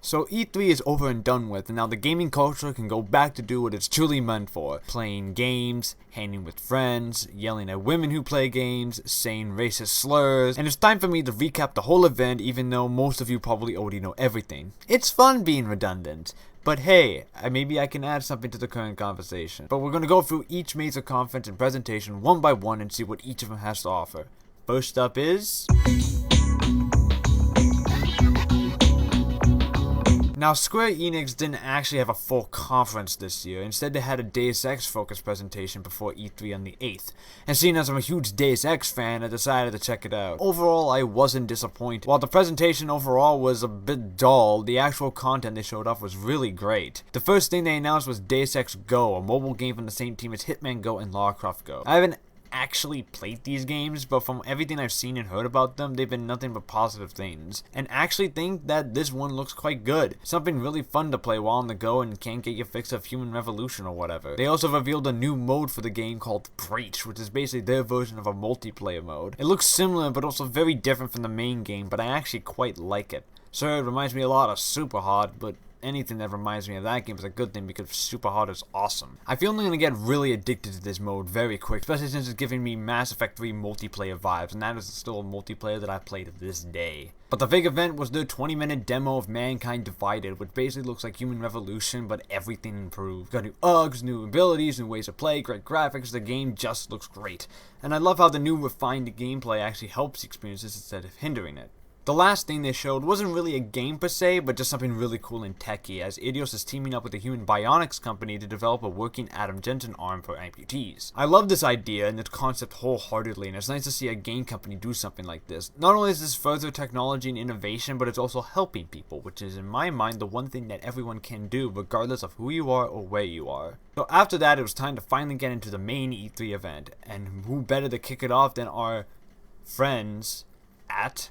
So E3 is over and done with, and now the gaming culture can go back to do what it's truly meant for. Playing games, hanging with friends, yelling at women who play games, saying racist slurs, and it's time for me to recap the whole event even though most of you probably already know everything. It's fun being redundant, but hey, maybe I can add something to the current conversation. But we're going to go through each major conference and presentation one by one and see what each of them has to offer. First up is... Now, Square Enix didn't actually have a full conference this year. Instead, they had a Deus Ex focused presentation before E3 on the 8th. And seeing as I'm a huge Deus Ex fan, I decided to check it out. Overall, I wasn't disappointed. While the presentation overall was a bit dull, the actual content they showed off was really great. The first thing they announced was Deus Ex Go, a mobile game from the same team as Hitman Go and Lara Croft Go. I haven't actually played these games, but from everything I've seen and heard about them, they've been nothing but positive things, and actually think that this one looks quite good. Something really fun to play while on the go and can't get your fix of Human Revolution or whatever. They also revealed a new mode for the game called Breach, which is basically their version of a multiplayer mode. It looks similar but also very different from the main game, but I actually quite like it. Sure, it reminds me a lot of Super Hard, but anything that reminds me of that game is a good thing because Super Hard is awesome. I feel I'm going to get really addicted to this mode very quick, especially since it's giving me Mass Effect 3 multiplayer vibes, and that is still a multiplayer that I played to this day. But the big event was their 20-minute demo of Mankind Divided, which basically looks like Human Revolution, but everything improved. Got new UGs, new abilities, new ways to play, great graphics, the game just looks great. And I love how the new refined gameplay actually helps experiences instead of hindering it. The last thing they showed wasn't really a game per se, but just something really cool and techy, as Eidos is teaming up with the human bionics company to develop a working Adam Jensen arm for amputees. I love this idea and its concept wholeheartedly, and it's nice to see a game company do something like this. Not only is this further technology and innovation, but it's also helping people, which is in my mind the one thing that everyone can do regardless of who you are or where you are. So after that, it was time to finally get into the main E3 event, and who better to kick it off than our friends at...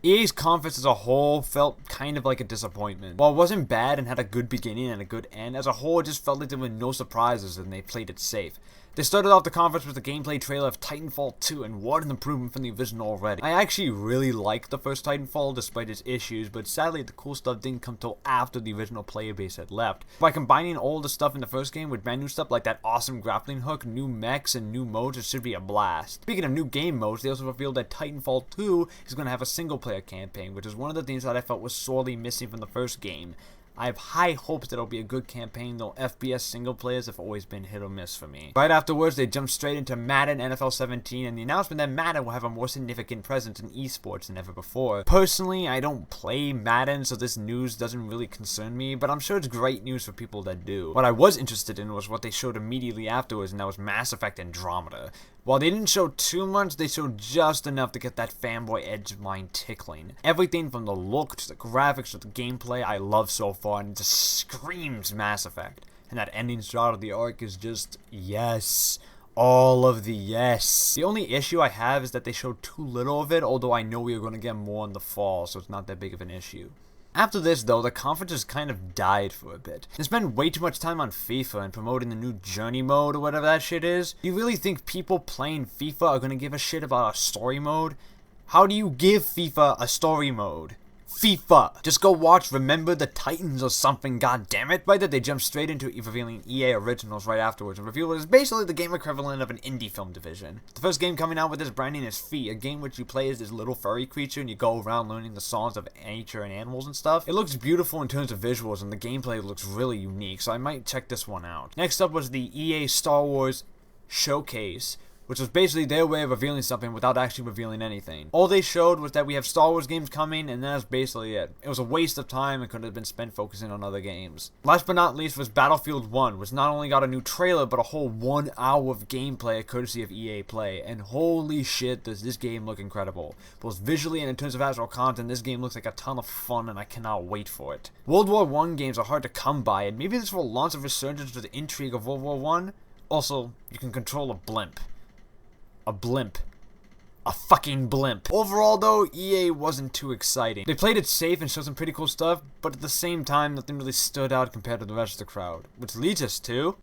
EA's conference as a whole felt kind of like a disappointment. While it wasn't bad and had a good beginning and a good end, as a whole it just felt like there were no surprises and they played it safe. They started off the conference with a gameplay trailer of Titanfall 2, and what an improvement from the original already. I actually really liked the first Titanfall despite its issues, but sadly the cool stuff didn't come till after the original player base had left. By combining all the stuff in the first game with brand new stuff like that awesome grappling hook, new mechs, and new modes, it should be a blast. Speaking of new game modes, they also revealed that Titanfall 2 is going to have a single player campaign, which is one of the things that I felt was sorely missing from the first game. I have high hopes that it'll be a good campaign, though FPS single players have always been hit or miss for me. Right afterwards, they jumped straight into Madden NFL 17 and the announcement that Madden will have a more significant presence in esports than ever before. Personally, I don't play Madden, so this news doesn't really concern me, but I'm sure it's great news for people that do. What I was interested in was what they showed immediately afterwards, and that was Mass Effect Andromeda. While they didn't show too much, they showed just enough to get that fanboy edge of mine tickling. Everything from the look to the graphics to the gameplay I love so far, and it just screams Mass Effect. And that ending shot of the arc is just yes. All of the yes. The only issue I have is that they showed too little of it, although I know we are going to get more in the fall, so it's not that big of an issue. After this, though, the conference has kind of died for a bit. They spent way too much time on FIFA and promoting the new Journey mode or whatever that shit is. Do you really think people playing FIFA are gonna give a shit about a story mode? How do you give FIFA a story mode? FIFA! Just go watch Remember the Titans or something, goddammit. Right that they jumped straight into revealing EA Originals right afterwards and revealed what is basically the game equivalent of an indie film division. The first game coming out with this branding is Fee, a game which you play as this little furry creature and you go around learning the songs of nature and animals and stuff. It looks beautiful in terms of visuals and the gameplay looks really unique, so I might check this one out. Next up was the EA Star Wars Showcase, which was basically their way of revealing something without actually revealing anything. All they showed was that we have Star Wars games coming, and that's basically it. It was a waste of time and could have been spent focusing on other games. Last but not least was Battlefield 1, which not only got a new trailer, but a whole 1 hour of gameplay courtesy of EA Play, and holy shit does this game look incredible. Both visually and in terms of actual content, this game looks like a ton of fun and I cannot wait for it. World War I games are hard to come by, and maybe this will launch a resurgence to the intrigue of World War I. Also, you can control a blimp. A blimp. A fucking blimp. Overall though, EA wasn't too exciting. They played it safe and showed some pretty cool stuff, but at the same time, nothing really stood out compared to the rest of the crowd. Which leads us to...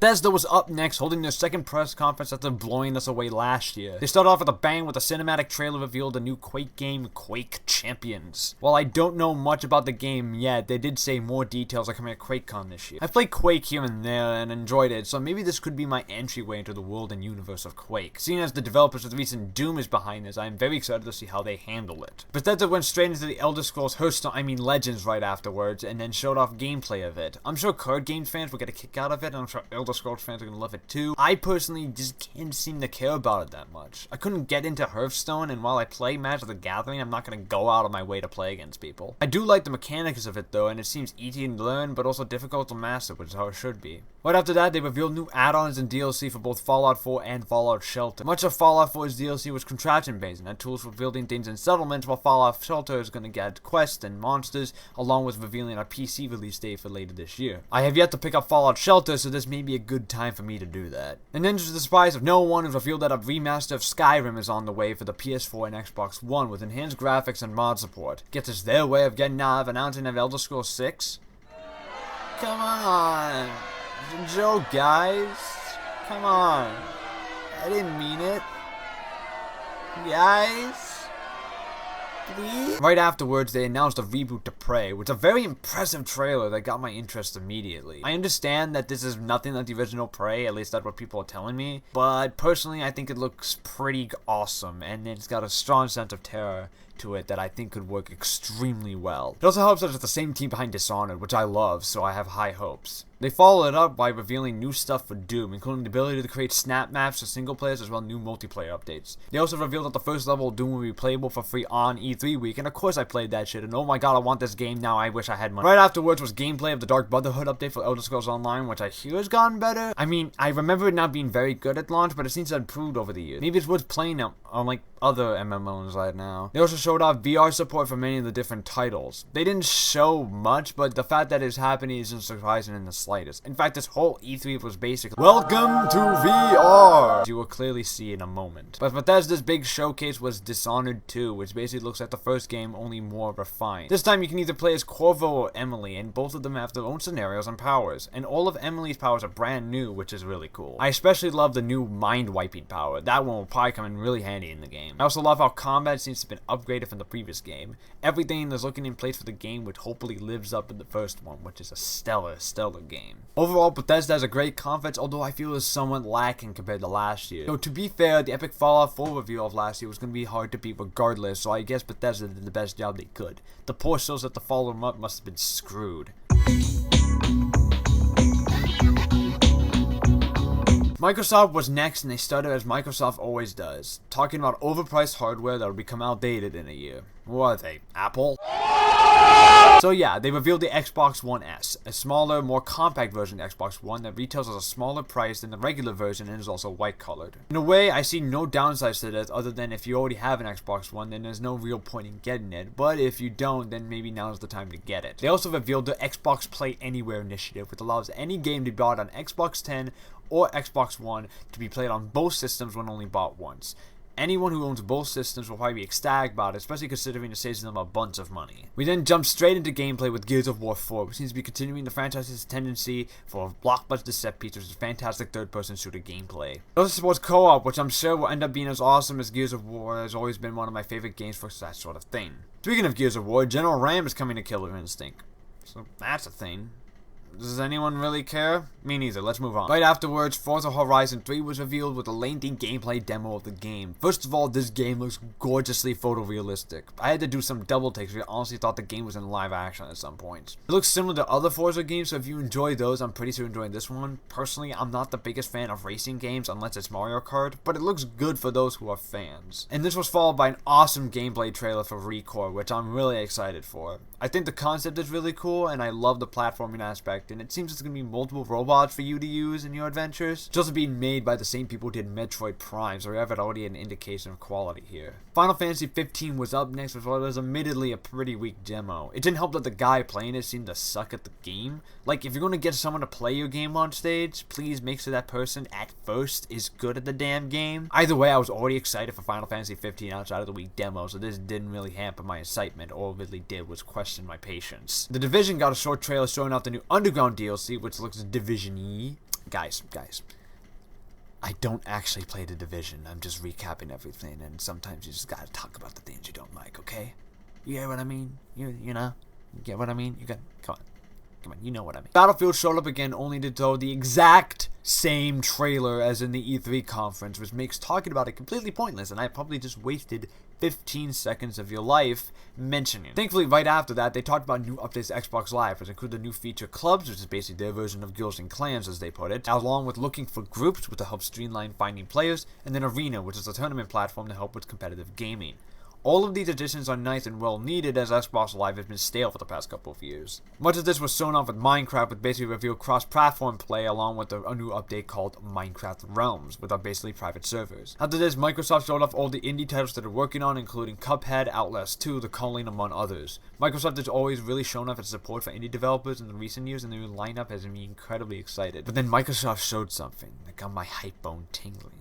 Bethesda was up next, holding their second press conference after blowing us away last year. They started off with a bang with a cinematic trailer revealed a new Quake game, Quake Champions. While I don't know much about the game yet, they did say more details are coming at QuakeCon this year. I've played Quake here and there and enjoyed it, so maybe this could be my entryway into the world and universe of Quake. Seeing as the developers of the recent Doom is behind this, I am very excited to see how they handle it. Bethesda went straight into the Elder Scrolls Legends right afterwards, and then showed off gameplay of it. I'm sure card games fans will get a kick out of it, and I'm sure Elder Scrolls fans are gonna love it too. I personally just can't seem to care about it that much. I couldn't get into Hearthstone, and while I play Magic the Gathering, I'm not gonna go out of my way to play against people. I do like the mechanics of it though, and it seems easy to learn, but also difficult to master, which is how it should be. Right after that, they revealed new add-ons and DLC for both Fallout 4 and Fallout Shelter. Much of Fallout 4's DLC was contraption-based and had tools for building things in settlements, while Fallout Shelter is going to get quests and monsters, along with revealing a PC release date for later this year. I have yet to pick up Fallout Shelter, so this may be a good time for me to do that. And then, to the surprise of no one, it was revealed that a remaster of Skyrim is on the way for the PS4 and Xbox One, with enhanced graphics and mod support. Get this their way of getting out of announcing of Elder Scrolls 6? Come on! Joe, guys, come on. I didn't mean it. Guys, please. Right afterwards, they announced a reboot to Prey, which is a very impressive trailer that got my interest immediately. I understand that this is nothing like the original Prey, at least that's what people are telling me, but personally, I think it looks pretty awesome, and it's got a strong sense of terror to it that I think could work extremely well. It also helps that it's the same team behind Dishonored, which I love, so I have high hopes. They followed it up by revealing new stuff for Doom, including the ability to create snap maps for single players as well as new multiplayer updates. They also revealed that the first level of Doom will be playable for free on E3 week, and of course I played that shit, and oh my god, I want this game now, I wish I had money. Right afterwards was gameplay of the Dark Brotherhood update for Elder Scrolls Online, which I hear has gotten better. I mean, I remember it not being very good at launch, but it seems to have improved over the years. Maybe it's worth playing on like other MMOs right now. They also showed off VR support for many of the different titles. They didn't show much, but the fact that it's happening isn't surprising in the slightest. In fact, this whole E3 was basically welcome to VR, as you will clearly see in a moment. But Bethesda's big showcase was Dishonored 2, which basically looks like the first game, only more refined. This time you can either play as Corvo or Emily, and both of them have their own scenarios and powers, and all of Emily's powers are brand new, which is really cool. I especially love the new mind-wiping power. That one will probably come in really handy in the game. I also love how combat seems to have been upgraded from the previous game. Everything is looking in place for the game, which hopefully lives up in the first one, which is a stellar game. Overall, Bethesda has a great conference, although I feel it's somewhat lacking compared to last year. So to be fair, the epic Fallout 4 reveal of last year was going to be hard to beat regardless, so I guess Bethesda did the best job they could. The poor souls that to follow them up must have been screwed. Microsoft was next, and they started as Microsoft always does, talking about overpriced hardware that will become outdated in a year. What are they, Apple? So yeah, they revealed the Xbox One S, a smaller, more compact version of the Xbox One that retails at a smaller price than the regular version and is also white-colored. In a way, I see no downsides to this other than if you already have an Xbox One, then there's no real point in getting it, but if you don't, then maybe now's the time to get it. They also revealed the Xbox Play Anywhere initiative, which allows any game to be bought on Xbox 10 or Xbox One to be played on both systems when only bought once. Anyone who owns both systems will probably be ecstatic about it, especially considering it saves them a bunch of money. We then jump straight into gameplay with Gears of War 4, which seems to be continuing the franchise's tendency for blockbuster set pieces with fantastic third-person shooter gameplay. It also supports co-op, which I'm sure will end up being as awesome as Gears of War has always been one of my favorite games for that sort of thing. Speaking of Gears of War, General Ram is coming to Killer Instinct, so that's a thing. Does anyone really care? Me neither, let's move on. Right afterwards, Forza Horizon 3 was revealed with a lengthy gameplay demo of the game. First of all, this game looks gorgeously photorealistic. I had to do some double takes because I honestly thought the game was in live action at some points. It looks similar to other Forza games, so if you enjoy those, I'm pretty sure enjoying this one. Personally, I'm not the biggest fan of racing games unless it's Mario Kart, but it looks good for those who are fans. And this was followed by an awesome gameplay trailer for ReCore, which I'm really excited for. I think the concept is really cool, and I love the platforming aspect, and it seems there's going to be multiple robots for you to use in your adventures. It's also being made by the same people who did Metroid Prime, so we have already an indication of quality here. Final Fantasy 15 was up next with what was admittedly a pretty weak demo. It didn't help that the guy playing it seemed to suck at the game. Like, if you're going to get someone to play your game on stage, please make sure that person at first is good at the damn game. Either way, I was already excited for Final Fantasy 15 outside of the weak demo, so this didn't really hamper my excitement. All it really did was question my patience. The Division got a short trailer showing off the new Underground DLC, which looks Division-y. guys, I don't actually play the Division. I'm just recapping everything, and sometimes you just gotta talk about the things you don't like, okay? You get what I mean? You know? You get what I mean? Come on, you know what I mean. Battlefield showed up again only to throw the exact same trailer as in the E3 conference, which makes talking about it completely pointless, and I probably just wasted 15 seconds of your life mentioning it. Thankfully, right after that, they talked about new updates to Xbox Live, which include the new feature Clubs, which is basically their version of Guilds and Clans, as they put it, along with looking for groups, which will help streamline finding players, and then Arena, which is a tournament platform to help with competitive gaming. All of these additions are nice and well needed, as Xbox Live has been stale for the past couple of years. Much of this was shown off with Minecraft, which basically revealed cross-platform play along with a new update called Minecraft Realms, which are basically private servers. After this, Microsoft showed off all the indie titles that they're working on, including Cuphead, Outlast 2, The Calling, among others. Microsoft has always really shown off its support for indie developers in the recent years, and their new lineup has me incredibly excited. But then Microsoft showed something that got my hype bone tingling.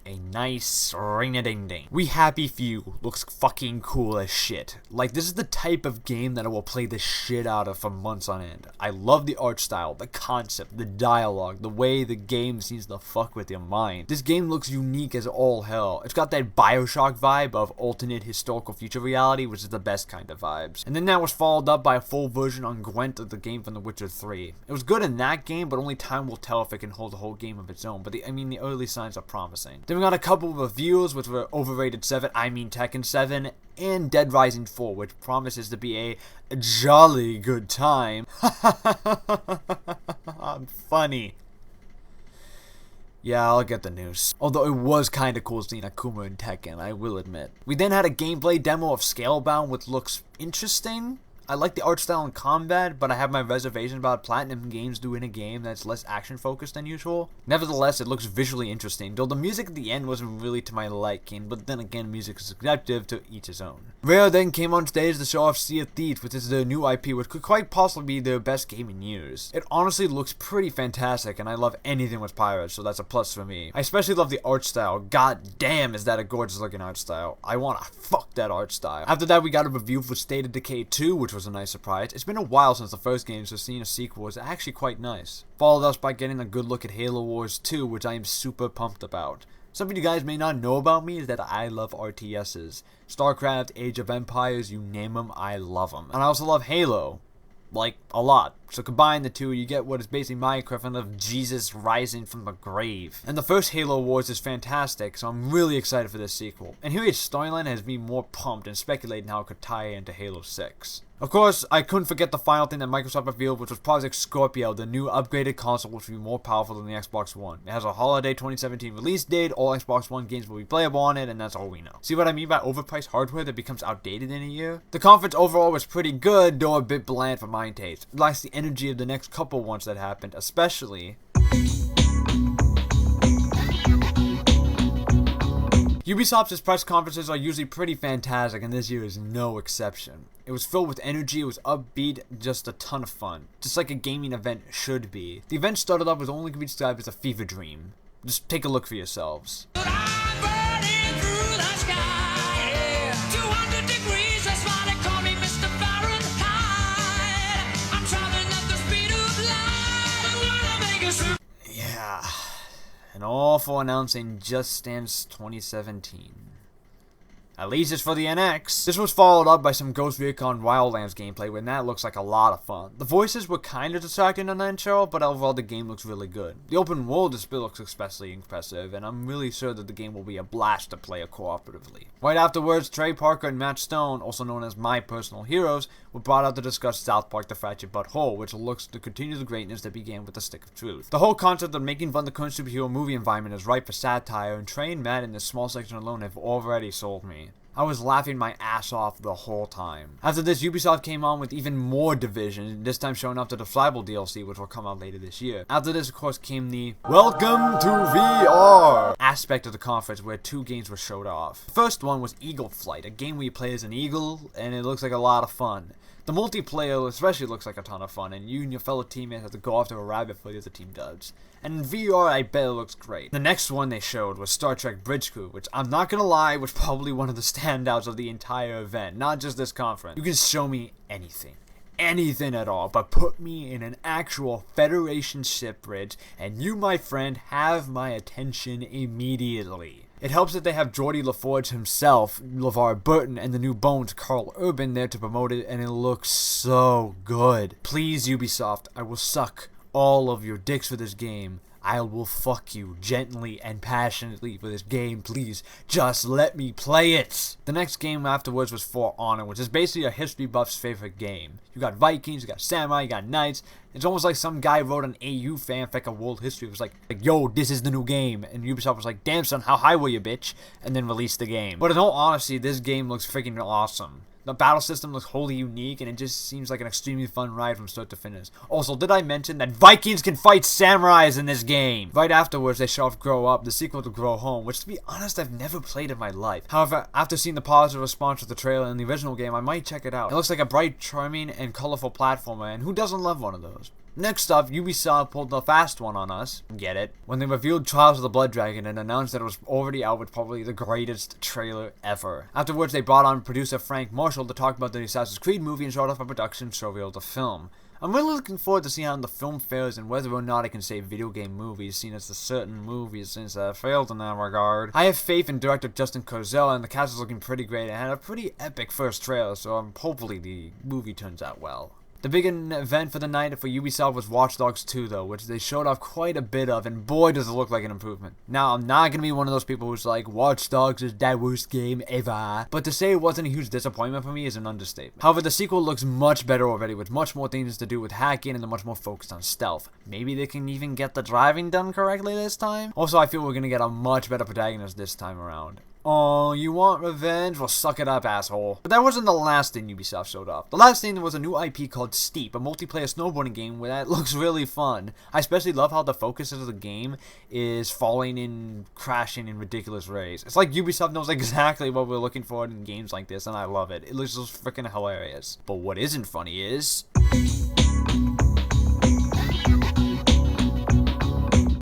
A nice ring-a-ding-ding. We Happy Few looks fucking cool as shit. Like, this is the type of game that I will play the shit out of for months on end. I love the art style, the concept, the dialogue, the way the game seems to fuck with your mind. This game looks unique as all hell. It's got that Bioshock vibe of alternate historical future reality, which is the best kind of vibes. And then that was followed up by a full version on Gwent of the game from The Witcher 3. It was good in that game, but only time will tell if it can hold a whole game of its own. But the early signs are promising. Then we got a couple of reviews, which were Overrated 7, Tekken 7, and Dead Rising 4, which promises to be a jolly good time. I'm funny. Yeah, I'll get the news. Although it was kinda cool seeing Akuma in Tekken, I will admit. We then had a gameplay demo of Scalebound, which looks interesting. I like the art style and combat, but I have my reservations about Platinum Games doing a game that's less action-focused than usual. Nevertheless, it looks visually interesting, though the music at the end wasn't really to my liking, but then again, music is subjective, to each his own. Rare then came on stage to show off Sea of Thieves, which is their new IP, which could quite possibly be their best game in years. It honestly looks pretty fantastic, and I love anything with pirates, so that's a plus for me. I especially love the art style. God damn, is that a gorgeous looking art style. I wanna fuck that art style. After that, we got a review for State of Decay 2, which was a nice surprise. It's been a while since the first game, so seeing a sequel is actually quite nice. Followed us by getting a good look at Halo Wars 2, which I am super pumped about. Something you guys may not know about me is that I love RTSs. StarCraft, Age of Empires, you name them, I love them. And I also love Halo. Like, a lot. So combine the two, you get what is basically my equivalent of Jesus rising from the grave. And the first Halo Wars is fantastic, so I'm really excited for this sequel. And here its storyline has me more pumped and speculating how it could tie into Halo 6. Of course, I couldn't forget the final thing that Microsoft revealed, which was Project Scorpio, the new upgraded console which will be more powerful than the Xbox One. It has a holiday 2017 release date, all Xbox One games will be playable on it, and that's all we know. See what I mean by overpriced hardware that becomes outdated in a year? The conference overall was pretty good, though a bit bland for my taste. It lacks the energy of the next couple ones that happened, especially Ubisoft's press conferences are usually pretty fantastic, and this year is no exception. It was filled with energy, it was upbeat, just a ton of fun. Just like a gaming event should be. The event started off with only can be described as a fever dream. Just take a look for yourselves. Yeah. And all for announcing Just Dance 2017. At least it's for the NX. This was followed up by some Ghost Recon Wildlands gameplay, when that looks like a lot of fun. The voices were kinda distracting on the intro, but overall the game looks really good. The open world display looks especially impressive, and I'm really sure that the game will be a blast to play cooperatively. Right afterwards, Trey Parker and Matt Stone, also known as my personal heroes, were brought out to discuss South Park: The Fractured But Whole, which looks to continue the greatness that began with The Stick of Truth. The whole concept of making fun of the current superhero movie environment is ripe for satire, and Trey and Matt in this small section alone have already sold me. I was laughing my ass off the whole time. After this, Ubisoft came on with even more Division, this time showing up to the Flyable DLC, which will come out later this year. After this, of course, came the Welcome to VR aspect of the conference, where two games were showed off. The first one was Eagle Flight, a game where you play as an eagle, and it looks like a lot of fun. The multiplayer especially looks like a ton of fun, and you and your fellow teammates have to go after a rabbit before the other team does. And in VR, I bet it looks great. The next one they showed was Star Trek Bridge Crew, which I'm not gonna lie, was probably one of the standouts of the entire event, not just this conference. You can show me anything. anything at all, but put me in an actual Federation ship bridge, and you, my friend, have my attention immediately. It helps that they have Geordie LaForge himself, LeVar Burton, and the new Bones, Carl Urban, there to promote it, and it looks so good. Please, Ubisoft, I will suck all of your dicks for this game. I will fuck you gently and passionately for this game. Please, just let me play it. The next game afterwards was For Honor, which is basically a history buff's favorite game. You got Vikings, you got Samurai, you got Knights. It's almost like some guy wrote an AU fanfic of world history. It was like, yo, this is the new game. And Ubisoft was like, damn son, how high were you, bitch? And then released the game. But in all honesty, this game looks freaking awesome. The battle system looks wholly unique, and it just seems like an extremely fun ride from start to finish. Also, did I mention that Vikings can fight samurais in this game? Right afterwards, they show off Grow Up, the sequel to Grow Home, which to be honest, I've never played in my life. However, after seeing the positive response to the trailer in the original game, I might check it out. It looks like a bright, charming, and colorful platformer, and who doesn't love one of those? Next up, Ubisoft pulled the fast one on us, get it, when they revealed Trials of the Blood Dragon and announced that it was already out with probably the greatest trailer ever. Afterwards, they brought on producer Frank Marshall to talk about the Assassin's Creed movie and showed off a production showreel of the film. I'm really looking forward to seeing how the film fares and whether or not I can save video game movies, seeing as the certain movies since failed in that regard. I have faith in director Justin Cozell, and the cast is looking pretty great and had a pretty epic first trailer, so hopefully the movie turns out well. The big event for the night for Ubisoft was Watch Dogs 2 though, which they showed off quite a bit of, and boy does it look like an improvement. Now, I'm not going to be one of those people who's like, Watch Dogs is the worst game ever, but to say it wasn't a huge disappointment for me is an understatement. However, the sequel looks much better already, with much more things to do with hacking and they're much more focused on stealth. Maybe they can even get the driving done correctly this time? Also, I feel we're going to get a much better protagonist this time around. Oh, you want revenge? Well, suck it up, asshole. But that wasn't the last thing Ubisoft showed off. The last thing was a new IP called Steep, a multiplayer snowboarding game that looks really fun. I especially love how the focus of the game is falling and crashing in ridiculous ways. It's like Ubisoft knows exactly what we're looking for in games like this, and I love it. It looks just freaking hilarious. But what isn't funny is...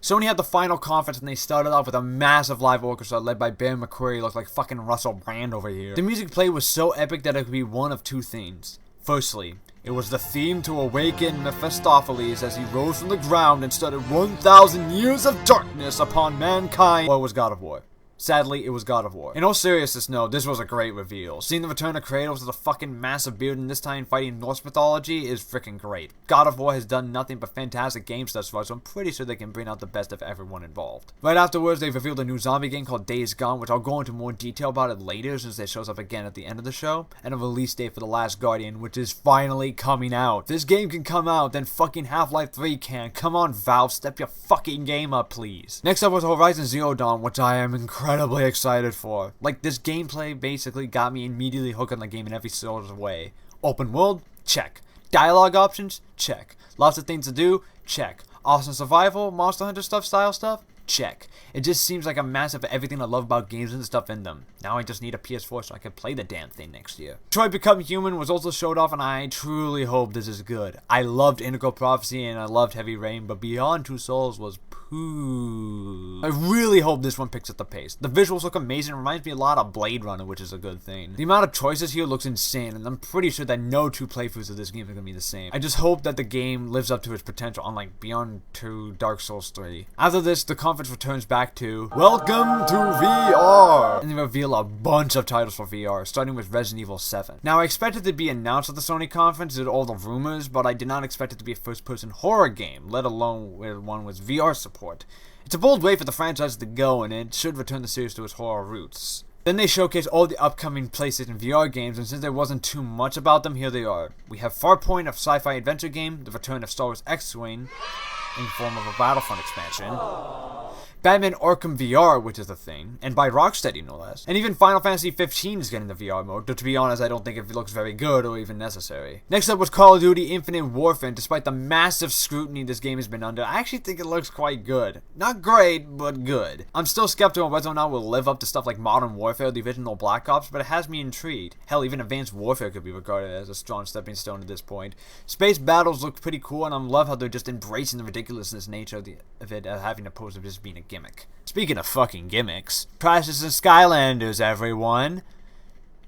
Sony had the final conference and they started off with a massive live orchestra led by Bear McCreary, looked like fucking Russell Brand over here. The music played was so epic that it could be one of two things. Firstly, it was the theme to awaken Mephistopheles as he rose from the ground and started 1,000 years of darkness upon mankind. Or it was God of War. Sadly, it was God of War. In all seriousness, no, this was a great reveal. Seeing the return of Kratos with a fucking massive beard and this time fighting Norse mythology is freaking great. God of War has done nothing but fantastic games thus far, so I'm pretty sure they can bring out the best of everyone involved. Right afterwards, they revealed a new zombie game called Days Gone, which I'll go into more detail about it later since it shows up again at the end of the show, and a release date for The Last Guardian, which is finally coming out. If this game can come out, then fucking Half-Life 3 can. Come on, Valve, step your fucking game up, please. Next up was Horizon Zero Dawn, which I am incredibly excited for. Like, this gameplay basically got me immediately hooked on the game in every sort of way. Open world? Check. Dialogue options? Check. Lots of things to do? Check. Awesome survival, Monster Hunter style stuff? Check. It just seems like a massive everything I love about games and the stuff in them. Now I just need a PS4 so I can play the damn thing next year. Detroit Become Human was also showed off, and I truly hope this is good. I loved Integral Prophecy and I loved Heavy Rain, but Beyond Two Souls was poo. I really hope this one picks up the pace. The visuals look amazing. It reminds me a lot of Blade Runner, which is a good thing. The amount of choices here looks insane, and I'm pretty sure that no two playthroughs of this game are going to be the same. I just hope that the game lives up to its potential, unlike Beyond 2 Dark Souls 3. After this, the conference returns back to Welcome to VR! And they reveal a bunch of titles for VR, starting with Resident Evil 7. Now, I expected it to be announced at the Sony conference due to all the rumors, but I did not expect it to be a first-person horror game, let alone one with VR support. It's a bold way for the franchise to go, and it should return the series to its horror roots. Then they showcase all the upcoming PlayStation VR games, and since there wasn't too much about them, here they are. We have Farpoint, a sci-fi adventure game, the return of Star Wars X-Wing in form of a Battlefront expansion, Batman Arkham VR, which is a thing, and by Rocksteady no less. And even Final Fantasy 15 is getting the VR mode, though to be honest I don't think it looks very good or even necessary. Next up was Call of Duty Infinite Warfare, and despite the massive scrutiny this game has been under, I actually think it looks quite good. Not great, but good. I'm still skeptical on whether or not it will live up to stuff like Modern Warfare, the original Black Ops, but it has me intrigued. Hell, even Advanced Warfare could be regarded as a strong stepping stone at this point. Space battles look pretty cool, and I love how they're just embracing the ridiculousness nature of it having opposed to just being a gimmick. Speaking of fucking gimmicks, Crashes and Skylanders, everyone.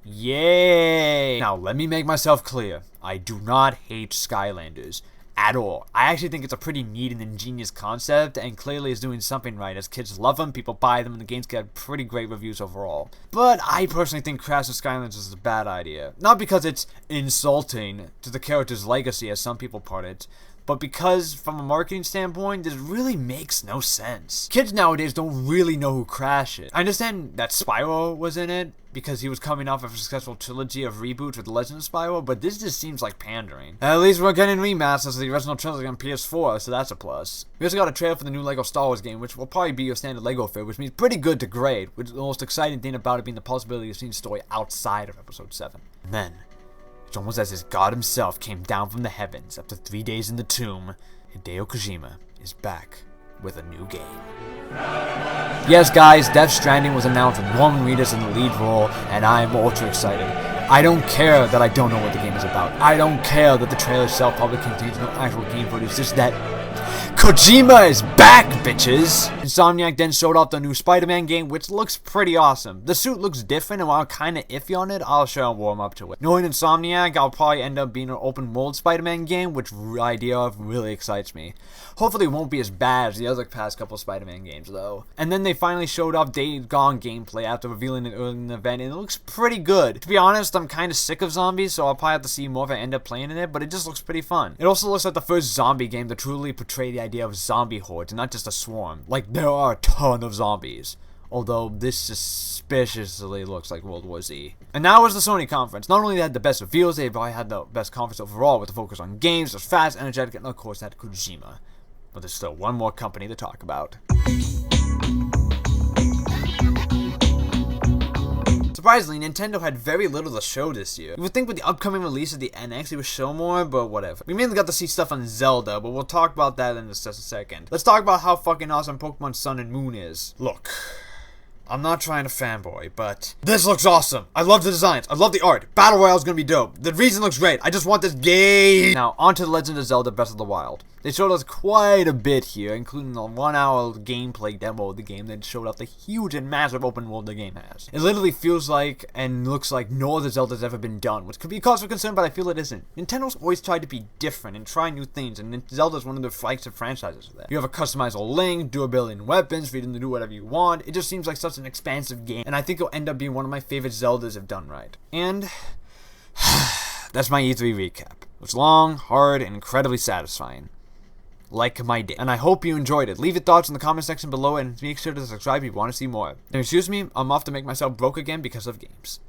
Yay! Now, let me make myself clear. I do not hate Skylanders at all. I actually think it's a pretty neat and ingenious concept, and clearly is doing something right, as kids love them, people buy them, and the games get pretty great reviews overall. But I personally think crashing Skylanders is a bad idea. Not because it's insulting to the character's legacy, as some people put it, but because, from a marketing standpoint, this really makes no sense. Kids nowadays don't really know who Crash is. I understand that Spyro was in it, because he was coming off of a successful trilogy of reboots with The Legend of Spyro, but this just seems like pandering. At least we're getting remasters of the original trilogy on PS4, so that's a plus. We also got a trailer for the new LEGO Star Wars game, which will probably be your standard LEGO fare, which means pretty good to great, with the most exciting thing about it being the possibility of seeing the story outside of Episode 7. And then, it's almost as if God himself came down from the heavens after 3 days in the tomb. Hideo Kojima is back with a new game. Yes guys, Death Stranding was announced with Norman Reedus in the lead role, and I am ultra excited. I don't care that I don't know what the game is about. I don't care that the trailer itself probably contains no actual game footage, just that Kojima is back, bitches! Insomniac then showed off the new Spider-Man game, which looks pretty awesome. The suit looks different, and while I'm kinda iffy on it, I'll sure warm up to it. Knowing Insomniac, I'll probably end up being an open world Spider-Man game, which the idea of really excites me. Hopefully it won't be as bad as the other past couple Spider-Man games, though. And then they finally showed off Days Gone gameplay after revealing it early in the event, and it looks pretty good. To be honest, I'm kinda sick of zombies, so I'll probably have to see more if I end up playing in it, but it just looks pretty fun. It also looks like the first zombie game to truly portray the idea of zombie hordes and not just a swarm. Like, there are a ton of zombies. Although this suspiciously looks like World War Z. And that was the Sony conference. Not only they had the best reveals, they probably had the best conference overall with the focus on games, was fast, energetic, and of course had Kojima. But there's still one more company to talk about. Surprisingly, Nintendo had very little to show this year. You would think with the upcoming release of the NX, they would show more, but whatever. We mainly got to see stuff on Zelda, but we'll talk about that in just a second. Let's talk about how fucking awesome Pokemon Sun and Moon is. Look, I'm not trying to fanboy, but this looks awesome. I love the designs. I love the art. Battle Royale's gonna be dope. The reason looks great. I just want this game. Now, on to The Legend of Zelda Breath of the Wild. They showed us quite a bit here, including the 1-hour gameplay demo of the game that showed off the huge and massive open world the game has. It literally feels like and looks like no other Zelda's ever been done, which could be a cause for concern, but I feel it isn't. Nintendo's always tried to be different and try new things, and Zelda's one of their flagship franchises for that. You have a customizable Link, durability and weapons, freedom to do whatever you want. It just seems like such an expansive game, and I think it'll end up being one of my favorite Zeldas if done right. And that's my E3 recap. It was long, hard, and incredibly satisfying. Like my day. And I hope you enjoyed it. Leave your thoughts in the comment section below and make sure to subscribe if you want to see more. And excuse me, I'm off to make myself broke again because of games.